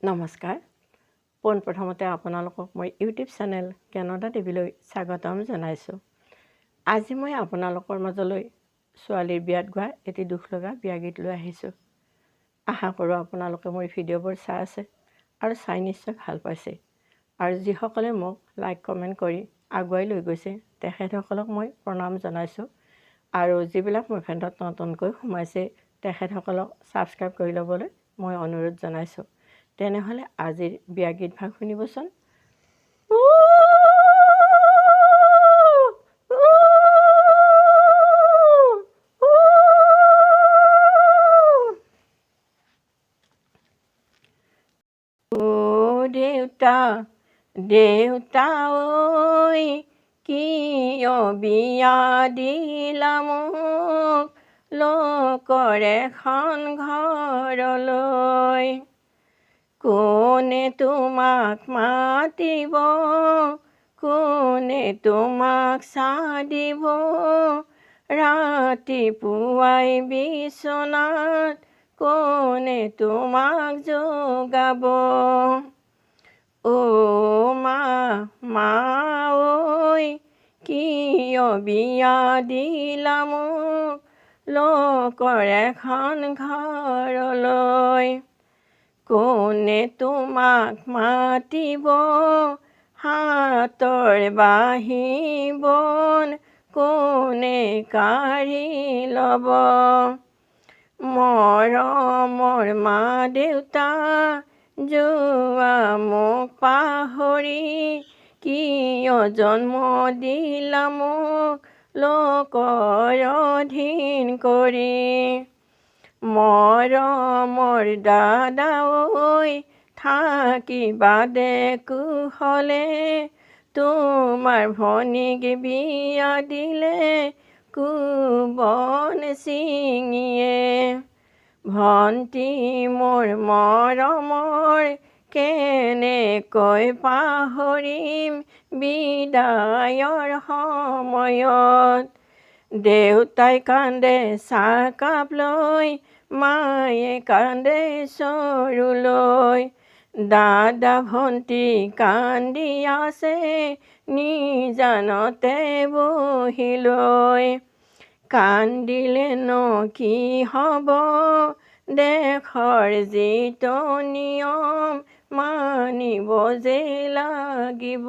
নমস্কাৰ। পোনপ্ৰথমতে আপোনালোকক মই ইউটিউব চেনেল কেনদা টিভিলৈ স্বাগতম জনাইছোঁ। আজি মই আপোনালোকৰ মাজলৈ ছোৱালীৰ বিয়াত গোৱা এটি দুখ লগা বিয়া গীত লৈ আহিছোঁ। আশা কৰোঁ আপোনালোকে মোৰ ভিডিঅ'বোৰ চাই আছে আৰু চাই নিশ্চয় ভাল পাইছে। আৰু যিসকলে মোক লাইক কমেণ্ট কৰি আগুৱাই লৈ গৈছে তেখেতসকলক মই প্ৰণাম জনাইছোঁ। আৰু যিবিলাক মোৰ ফ্ৰেণ্ডত নতুনকৈ সোমাইছে তেখেতসকলক ছাবস্ক্ৰাইব কৰি ল'বলৈ মই অনুৰোধ জনাইছোঁ। তেনেহ'লে আজিৰ বিয়া গীত ভাগ শুনিবচোন। দেউতা দেউতা ঐ কিয় বিয়া দিলা মোক লোকৰ এখন ঘৰলৈ। কোনে তোমাক মাতিব, কোনে তোমাক চাহ দিব, ৰাতিপুৱাই বিচনাত কোনে তোমাক জগাব। অ' মা ঐ কিয় বিয়া দিলা মোক লোকৰ এখন ঘৰলৈ। কোনে তোমাক মাতিব, হাতৰ বাঁহী বন কোনে কাঢ়ি ল'ব। মৰমৰ মা দেউতা যোৱা মোক পাহৰি, কিয় জন্ম দিলা মোক লোকৰ অধীন কৰি। মৰমৰ দাদা ঐ থাকিবা দে কুশলে, তোমাৰ ভনীক বিয়া দিলে কোবন ছিঙিয়ে। ভণ্টি মোৰ মৰমৰ কেনেকৈ পাহৰিম বিদায়ৰ সময়ত। দেউতাই কান্দে চাহকাপ লৈ, মায়ে কান্দে চৰু লৈ। দাদা ভণ্টি কান্দি আছে নিজানতে বহি লৈ। কান্দিলেনো কি হ'ব, দেশৰ যিটো নিয়ম মানিব যে লাগিব।